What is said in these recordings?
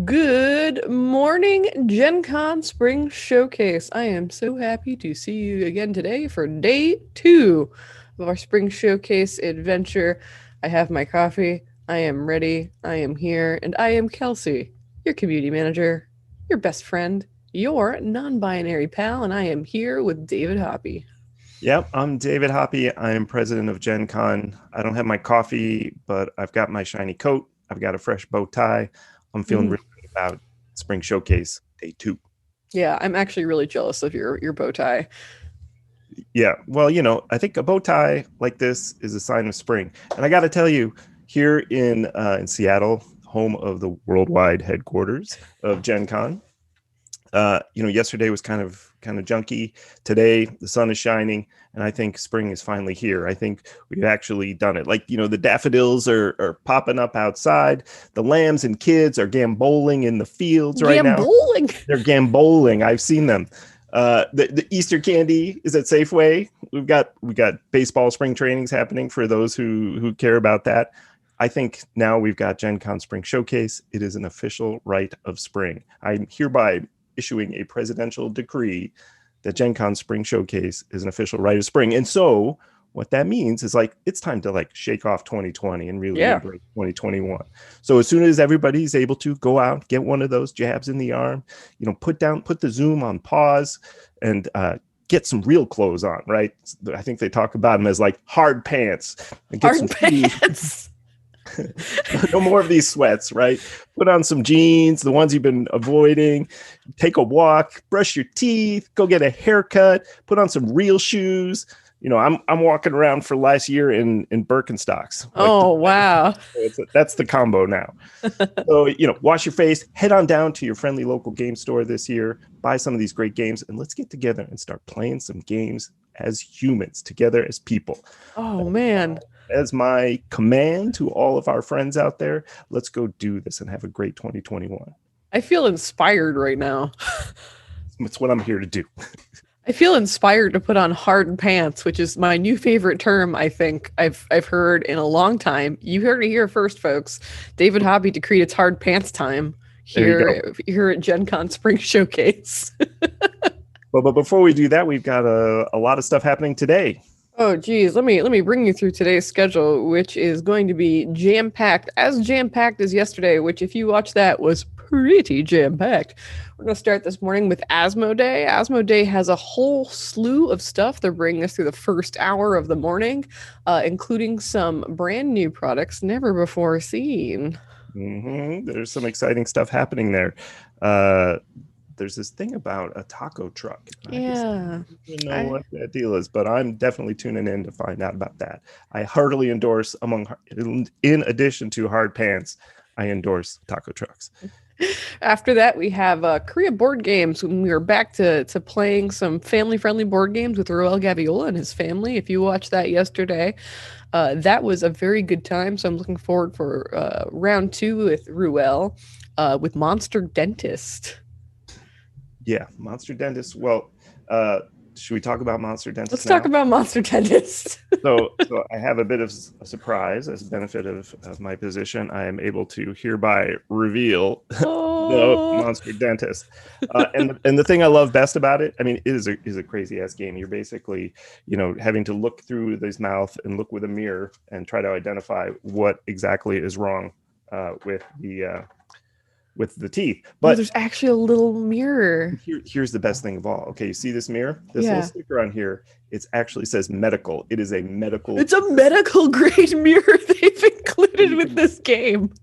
Good morning, Gen Con Spring Showcase. I am so happy to see you again today for day 2 of our Spring Showcase adventure. I have my coffee, I am ready, I am here, and I am Kelsey, your community manager, your best friend, your non binary pal, and I am here with David Hoppe. Yep, I'm David Hoppe. I am president of Gen Con. I don't have my coffee, but I've got my shiny coat. I've got a fresh bow tie. I'm feeling Mhm. really good about Spring Showcase Day 2. Yeah, I'm actually really jealous of your bow tie. Yeah, well, I think a bow tie like this is a sign of spring. And I got to tell you, here in Seattle, home of the worldwide headquarters of Gen Con, yesterday was kind of junky. Today the sun is shining, and I think spring is finally here. I think we've actually done it. Like, the daffodils are popping up outside. The lambs and kids are gamboling in the fields right now. Gambling! They're gamboling. I've seen them. The Easter candy is at Safeway. We got baseball spring trainings happening for those who care about that. I think now we've got Gen Con Spring Showcase. It is an official rite of spring. I'm hereby issuing a presidential decree that Gen Con Spring Showcase is an official rite of spring. And so what that means is, like, it's time to, like, shake off 2020 and really Yeah. embrace 2021. So as soon as everybody's able to go out, get one of those jabs in the arm, put the Zoom on pause, and get some real clothes on, right? I think they talk about them as like hard pants, and get some Hard shoes. pants! No more of these sweats, right? Put on some jeans, the ones you've been avoiding, take a walk, brush your teeth, go get a haircut, put on some real shoes. I'm walking around for last year in Birkenstocks. Like, Oh, wow. that's the combo now. So, wash your face, head on down to your friendly local game store this year, buy some of these great games, and let's get together and start playing some games as humans, together as people. Oh, man. As my command to all of our friends out there, let's go do this and have a great 2021. I feel inspired right now. That's what I'm here to do. I feel inspired to put on hard pants, which is my new favorite term. I think I've heard in a long time. You heard it here first, folks. David Hobby decreed it's hard pants time There you go. here at Gen Con Spring Showcase. But before we do that, we've got a lot of stuff happening today. Oh, geez, let me bring you through today's schedule, which is going to be jam packed, as yesterday. Which, if you watch that, was pretty jam packed. We're going to start this morning with Asmo Day. Asmo Day has a whole slew of stuff. They're bringing us through the first hour of the morning, including some brand new products never before seen. There's some exciting stuff happening there. Uh, there's this thing about a taco truck. I just Yeah, don't even know I what that deal is, but I'm definitely tuning in to find out about that. I heartily endorse, in addition to hard pants, I endorse taco trucks. After that, we have Korea board games. When we are back to playing some family friendly board games with Roel Gaviola and his family. If you watched that yesterday, that was a very good time. So I'm looking forward for round 2 with Ruel with Monster Dentist. Yeah, Monster Dentist. Well, should we talk about Monster Let's Dentist talk now? about Monster Dentist. So I have a bit of a surprise as a benefit of my position. I am able to hereby reveal the Oh, Monster Dentist. And the thing I love best about it, I mean, it is a crazy ass game. You're basically, having to look through his mouth and look with a mirror and try to identify what exactly is wrong with the teeth. oh, But there's actually a little mirror. here's the best thing of all. Okay, you see this mirror? This little Yeah. sticker on here, it actually says medical. It is a medical. It's a medical grade mirror they've included with this game.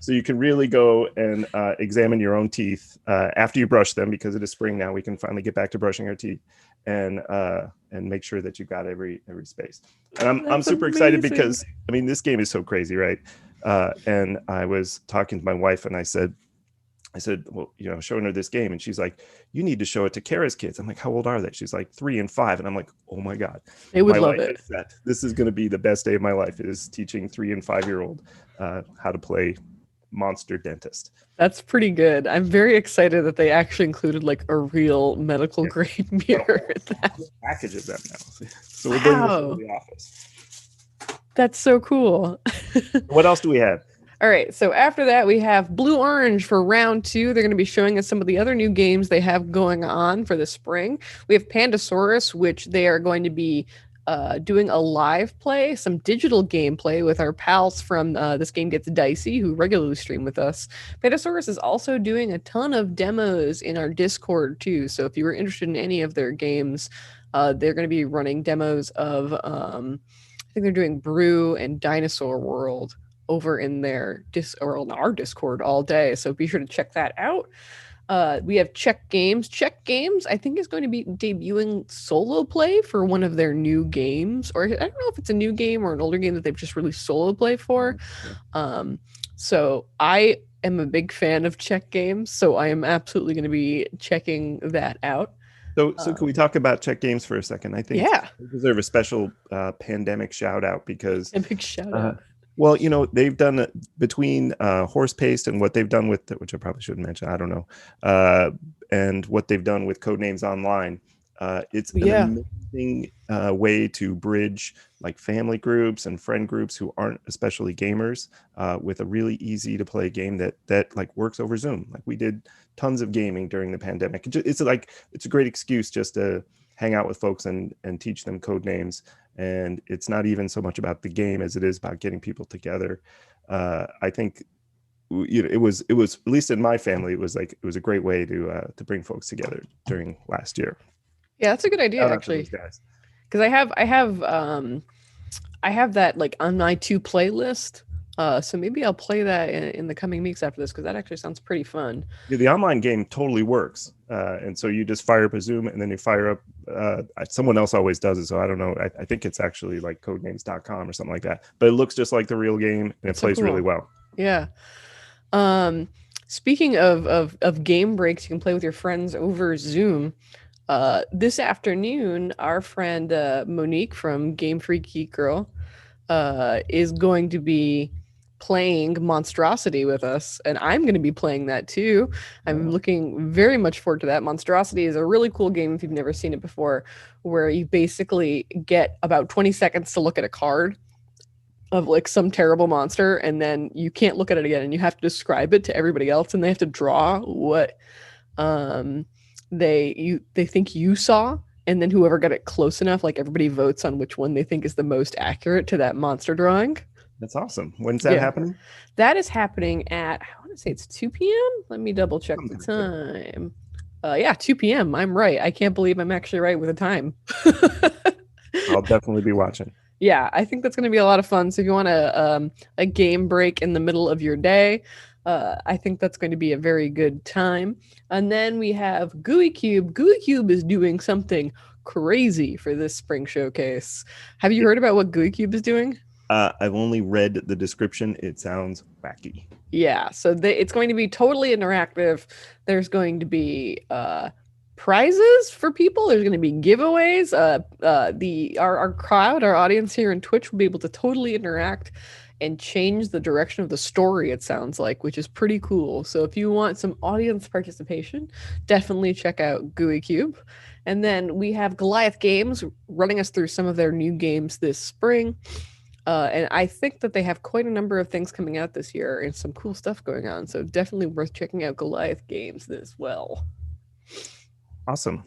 So you can really go and examine your own teeth after you brush them, because it is spring now. We can finally get back to brushing our teeth and make sure that you've got every space. And I'm That's super excited amazing. because, I mean, this game is so crazy, right? And I was talking to my wife, and I said, well, showing her this game, and she's like, "You need to show it to Kara's kids." I'm like, "How old are they?" She's like, 3 and 5, and I'm like, "Oh my god, They would my love life it. is set. This is going to be the best day of my life. Is teaching 3 and 5-year-old how to play Monster Dentist." That's pretty good. I'm very excited that they actually included like a real medical Yeah, grade got a mirror in that. whole package of them now. So we're bringing this into Wow. the office. That's so cool. What else do we have? All right, so after that, we have Blue Orange for round two. They're going to be showing us some of the other new games they have going on for the spring. We have Pandasaurus, which they are going to be doing a live play, some digital gameplay with our pals from This Game Gets Dicey, who regularly stream with us. Pandasaurus is also doing a ton of demos in our Discord, too. So if you were interested in any of their games, they're going to be running demos of, I think they're doing Brew and Dinosaur World over in their or in our Discord all day. So be sure to check that out. We have Check Games. Check Games, I think, is going to be debuting solo play for one of their new games. Or I don't know if it's a new game or an older game that they've just released solo play for. So I am a big fan of Check Games. So I am absolutely going to be checking that out. So can we talk about Check Games for a second? I think they deserve a special pandemic shout out because a big shout out. Well, they've done between Horse Paste and what they've done with, which I probably shouldn't mention, I don't know, and what they've done with Codenames Online. It's an amazing way to bridge like family groups and friend groups who aren't especially gamers with a really easy to play game that like works over Zoom. Like we did tons of gaming during the pandemic. It's a great excuse just to hang out with folks and teach them code names. And it's not even so much about the game as it is about getting people together. I think it was at least in my family, it was a great way to bring folks together during last year. Yeah, that's a good idea actually. Because I have that like on my to playlist. So maybe I'll play that in the coming weeks after this because that actually sounds pretty fun. Yeah, the online game totally works. And so you just fire up a Zoom and then you fire up, someone else always does it. So I don't know. I think it's actually like codenames.com or something like that. But it looks just like the real game and it plays really well. Yeah. Speaking of game breaks, you can play with your friends over Zoom. This afternoon, our friend Monique from Game Freak Geek Girl is going to be playing Monstrosity with us, and I'm going to be playing that too. I'm looking very much forward to that. Monstrosity is a really cool game if you've never seen it before, where you basically get about 20 seconds to look at a card of like some terrible monster, and then you can't look at it again, and you have to describe it to everybody else, and they have to draw what they think you saw. And then whoever got it close enough, like everybody votes on which one they think is the most accurate to that monster drawing. That's awesome. When's that happening? That is happening at, I want to say it's 2 p.m. Let me double check the time. 2 p.m. I'm right. I can't believe I'm actually right with the time. I'll definitely be watching. Yeah, I think that's going to be a lot of fun. So if you want a game break in the middle of your day, I think that's going to be a very good time. And then we have Gooey Cube. Gooey Cube is doing something crazy for this spring showcase. Have you heard about what Gooey Cube is doing? I've only read the description. It sounds wacky. Yeah, so it's going to be totally interactive. There's going to be prizes for people. There's going to be giveaways. Our crowd, our audience here in Twitch will be able to totally interact and change the direction of the story, it sounds like, which is pretty cool. So if you want some audience participation, definitely check out Gooey Cube. And then we have Goliath Games running us through some of their new games this spring. And I think that they have quite a number of things coming out this year and some cool stuff going on. So definitely worth checking out Goliath Games as well. Awesome.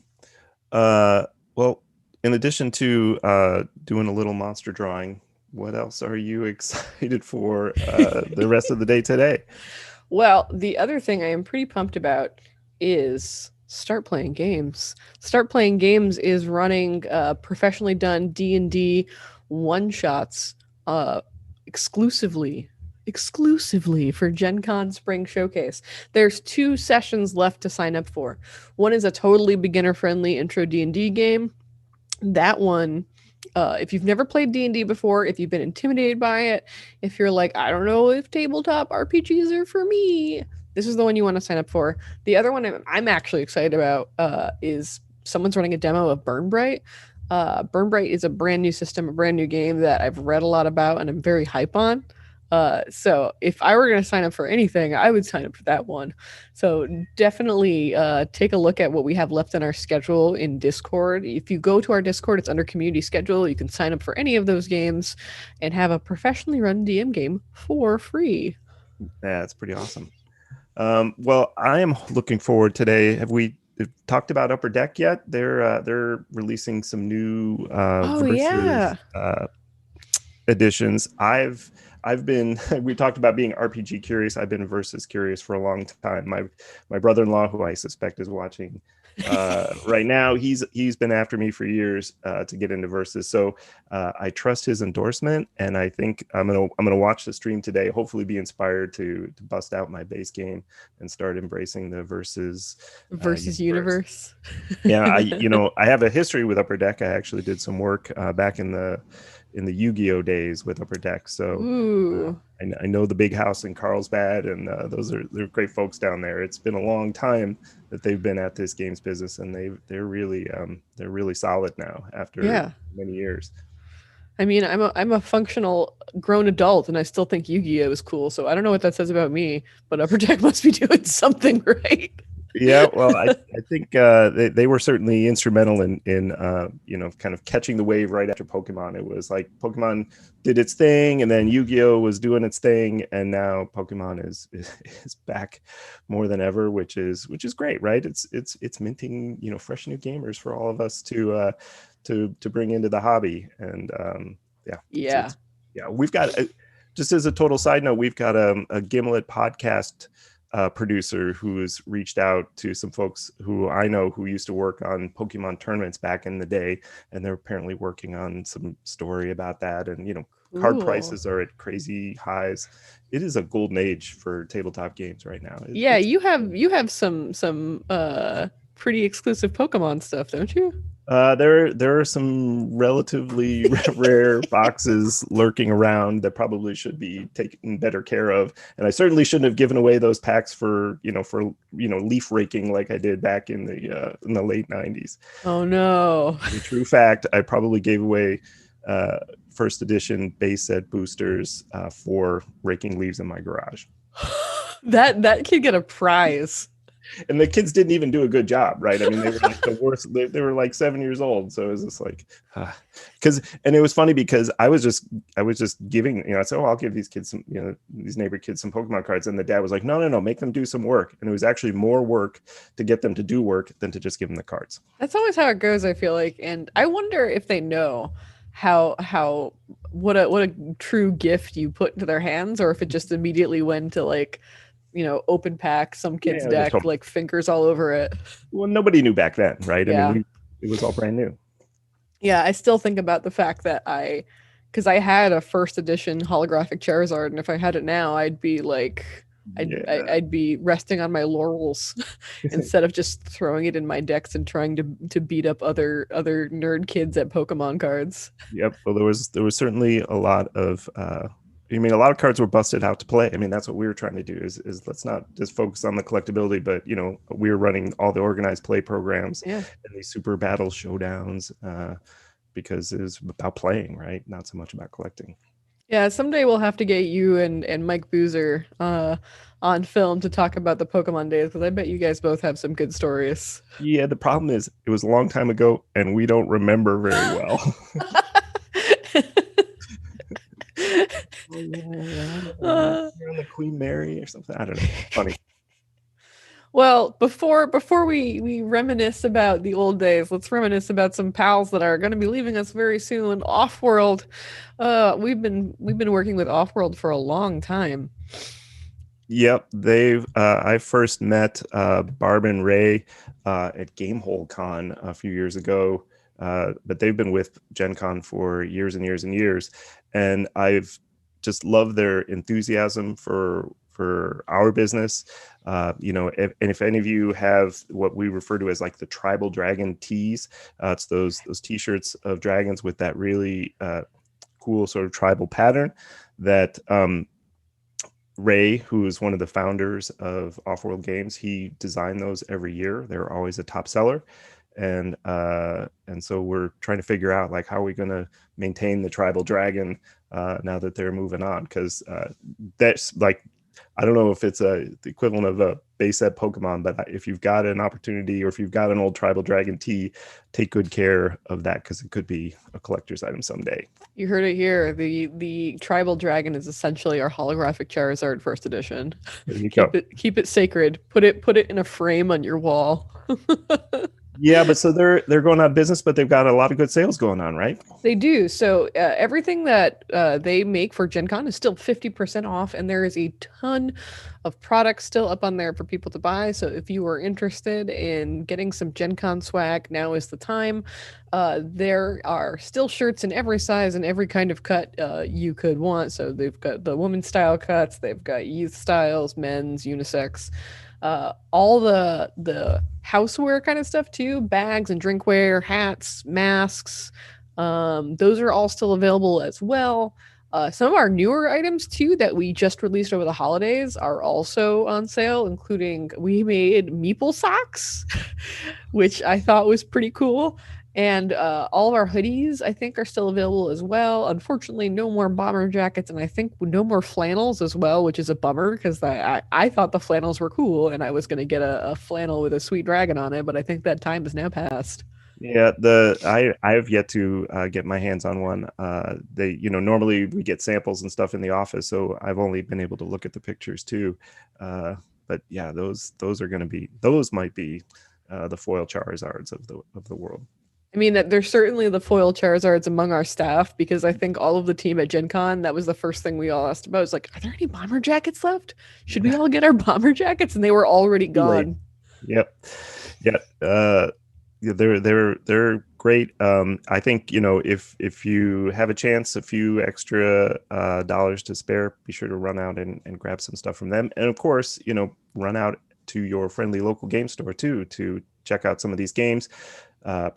Well, in addition to doing a little monster drawing, what else are you excited for the rest of the day today? Well, the other thing I am pretty pumped about is Start Playing Games. Start Playing Games is running professionally done D&D one-shots exclusively for Gen Con Spring Showcase. There's 2 sessions left to sign up for. One is a totally beginner-friendly intro D&D game. That one, if you've never played D&D before, if you've been intimidated by it, if you're like, I don't know if tabletop RPGs are for me, this is the one you want to sign up for. The other one I'm actually excited about is someone's running a demo of Burn Bright. Burn Bright is a brand new system, a brand new game that I've read a lot about and I'm very hype on. So if I were going to sign up for anything, I would sign up for that one. So definitely take a look at what we have left on our schedule in Discord. If you go to our Discord, it's under community schedule. You can sign up for any of those games and have a professionally run DM game for free. Yeah, it's pretty awesome. Well, I am looking forward today. Have we talked about Upper Deck yet? They're releasing some new Oh versus yeah. editions. I've been we talked about being RPG curious. I've been versus curious for a long time. My brother-in-law, who I suspect is watching right now, he's been after me for years to get into versus. So I trust his endorsement, and I think I'm gonna watch the stream today. Hopefully, be inspired to bust out my base game and start embracing the versus Versus universe. universe. Yeah, I have a history with Upper Deck. I actually did some work back in the Yu-Gi-Oh days with Upper Deck, so Ooh. I know the big house in Carlsbad, and they're great folks down there. It's been a long time that they've been at this games business, and they're really solid now after Yeah. many years. I mean, I'm a functional grown adult, and I still think Yu-Gi-Oh is cool. So I don't know what that says about me, but Upper Deck must be doing something right. Yeah, well, I think they were certainly instrumental in kind of catching the wave right after Pokemon. It was like Pokemon did its thing, and then Yu-Gi-Oh was doing its thing, and now Pokemon is back more than ever, which is great, right? It's minting fresh new gamers for all of us to bring into the hobby, and yeah, Yeah. yeah, we've got just as a total side note, we've got a Gimlet podcast producer who has reached out to some folks who I know who used to work on Pokemon tournaments back in the day, and they're apparently working on some story about that. And card Cool. prices are at crazy highs. It is a golden age for tabletop games right now. Yeah, you have some pretty exclusive Pokemon stuff, don't you? There are some relatively rare boxes lurking around that probably should be taken better care of, and I certainly shouldn't have given away those packs for leaf raking like I did back in the late '90s. Oh no. In true fact, I probably gave away uh, first edition base set boosters for raking leaves in my garage. That could get a prize. And the kids didn't even do a good job, right? I mean, they were like the worst. They were like 7 years old, so it was just like, because and it was funny because I was just giving, I said, oh, I'll give these kids some, these neighbor kids some Pokemon cards, and the dad was like, no, no, no, make them do some work, and it was actually more work to get them to do work than to just give them the cards. That's always how it goes, I feel like, and I wonder if they know how what a true gift you put into their hands, or if it just immediately went to like open pack some kid's Yeah, just deck, like fingers all over it. well, nobody knew back then, right? I mean, Yeah. it was all brand new. Yeah, I still think about the fact that because I had a first edition holographic Charizard, and if I had it now, I'd be like, Yeah. I'd be resting on my laurels instead of just throwing it in my decks and trying to beat up other nerd kids at Pokemon cards. Yep. Well, there was certainly a lot of a lot of cards were busted out to play. I mean, that's what we were trying to do is let's not just focus on the collectability, but we were running all the organized play programs Yeah. and these super battle showdowns because it was about playing, right? Not so much about collecting. Yeah, someday we'll have to get you and Mike Boozer on film to talk about the Pokemon days, because I bet you guys both have some good stories. Yeah, the problem is it was a long time ago and we don't remember very well. Oh, yeah. You're on the Queen Mary or something. I don't know. Funny. Well, before we reminisce about the old days, let's reminisce about some pals that are going to be leaving us very soon. Offworld, we've been working with Offworld for a long time. Yep, I first met Barb and Ray at Gamehole Con a few years ago, but they've been with Gen Con for years and years and years, and I've just loved their enthusiasm for our business. If any of you have what we refer to as like the tribal dragon tees, it's those T-shirts of dragons with that really cool sort of tribal pattern that. Ray, who is one of the founders of Offworld Games, he designed those every year. They're always a top seller, and so we're trying to figure out like how are we going to maintain the tribal dragon now that they're moving on, because that's like I don't know if it's the equivalent of a base set Pokemon, but if you've got an opportunity or if you've got an old Tribal Dragon tee, take good care of that because it could be a collector's item someday. You heard it here. The tribal dragon is essentially our holographic Charizard first edition. There you go. Keep it sacred. Put it in a frame on your wall. Yeah, but so they're going out of business, but they've got a lot of good sales going on, right? They do. So everything that they make for Gen Con is still 50% off, and there is a ton of products still up on there for people to buy. So if you are interested in getting some Gen Con swag, now is the time. There are still shirts in every size and every kind of cut you could want. So they've got the women's style cuts, they've got youth styles, men's, unisex. All the houseware kind of stuff too, bags and drinkware, hats, masks, those are all still available as well. Some of our newer items too that we just released over the holidays are also on sale, including we made meeple socks, which I thought was pretty cool. And all of our hoodies, I think, are still available as well. Unfortunately, no more bomber jackets, and I think no more flannels as well, which is a bummer because I thought the flannels were cool, and I was going to get a flannel with a sweet dragon on it, but I think that time is now past. Yeah, I have yet to get my hands on one. They, normally we get samples and stuff in the office, so I've only been able to look at the pictures too. But yeah, those might be the foil Charizards of the world. I mean, there's certainly the foil Charizards among our staff because I think all of the team at Gen Con, that was the first thing we all asked about. It's like, are there any bomber jackets left? Should we all get our bomber jackets? And they were already gone. Yep. Yeah. They're great. I think, if you have a chance, a few extra dollars to spare, be sure to run out and grab some stuff from them. And of course, run out to your friendly local game store too to check out some of these games.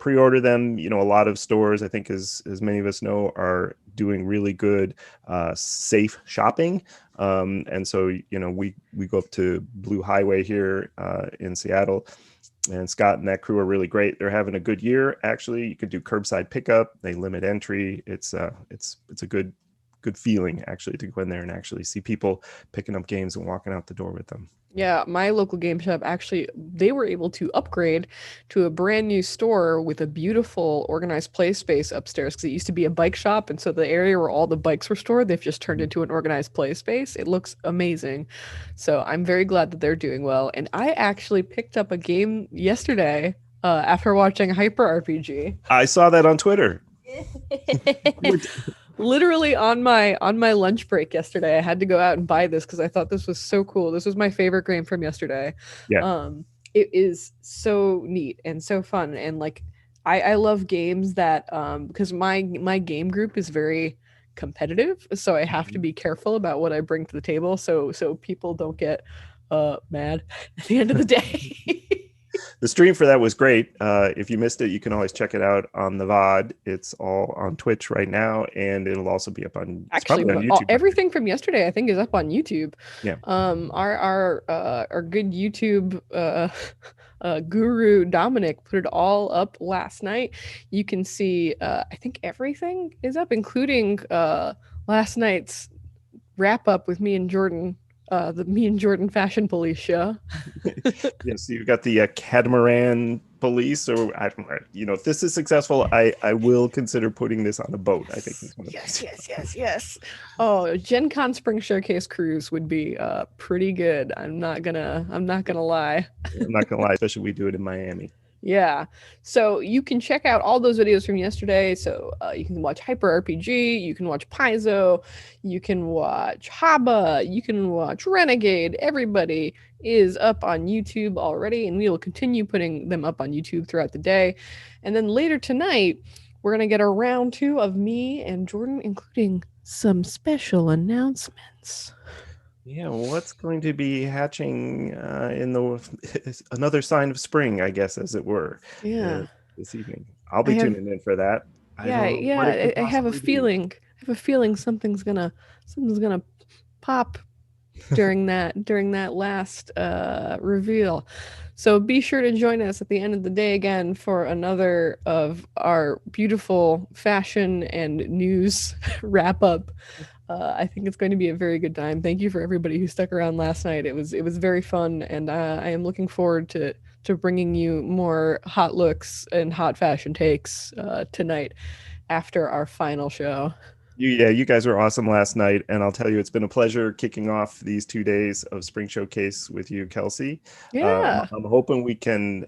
Pre-order them. A lot of stores, I think, as many of us know, are doing really good, safe shopping. And so, we go up to Blue Highway here in Seattle, and Scott and that crew are really great. They're having a good year. Actually, you could do curbside pickup. They limit entry. It's a good feeling actually to go in there and actually see people picking up games and walking out the door with them. Yeah, my local game shop, actually, they were able to upgrade to a brand new store with a beautiful organized play space upstairs because it used to be a bike shop. And so the area where all the bikes were stored, they've just turned into an organized play space. It looks amazing. So I'm very glad that they're doing well. And I actually picked up a game yesterday after watching Hyper RPG. I saw that on Twitter. Literally on my lunch break yesterday, I had to go out and buy this because I thought this was so cool. This was my favorite game from yesterday. Yeah. It is so neat and so fun, and like I love games that because my game group is very competitive, so I have to be careful about what I bring to the table so people don't get mad at the end of the day. The stream for that was great. If you missed it, you can always check it out on the VOD. It's all on Twitch right now, and it'll also be up on actually on YouTube. Everything from yesterday, I think, is up on YouTube. Yeah. Our good YouTube guru Dominic put it all up last night. You can see I think everything is up, including last night's wrap up with me and Jordan. The Me and Jordan Fashion Police show. Yes, you've got the Catamaran Police, or if this is successful, I will consider putting this on a boat. I think. Yes. Oh, Gen Con Spring Showcase cruise would be pretty good. I'm not gonna lie. I'm not gonna lie, especially if we do it in Miami. Yeah. So you can check out all those videos from yesterday. So you can watch Hyper RPG, you can watch Paizo, you can watch Hoppe, you can watch Renegade. Everybody is up on YouTube already, and we will continue putting them up on YouTube throughout the day. And then later tonight, we're going to get a round 2 of me and Jordan, including some special announcements. Yeah, what's going to be hatching in another sign of spring, I guess, as it were. Yeah. This evening, I'll be tuning in for that. I have a feeling. I have a feeling something's gonna pop during that last reveal. So be sure to join us at the end of the day again for another of our beautiful fashion and news wrap up. I think it's going to be a very good time. Thank you for everybody who stuck around last night. It was very fun, and I am looking forward to bringing you more hot looks and hot fashion takes tonight after our final show. You guys were awesome last night, and I'll tell you, it's been a pleasure kicking off these 2 days of Spring Showcase with you, Kelsey. Yeah. I'm hoping we can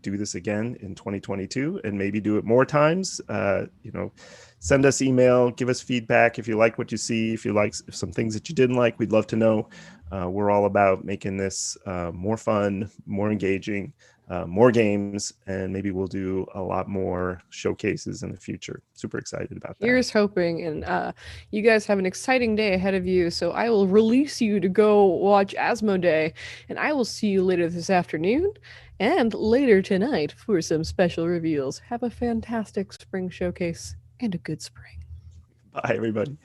do this again in 2022 and maybe do it more times. Send us email, give us feedback if you like what you see, if you like some things that you didn't like, we'd love to know. We're all about making this more fun, more engaging, more games, and maybe we'll do a lot more showcases in the future. Super excited about that. Here's hoping, and you guys have an exciting day ahead of you. So I will release you to go watch Asmodee, and I will see you later this afternoon and later tonight for some special reveals. Have a fantastic spring showcase and a good spring. Bye, everybody.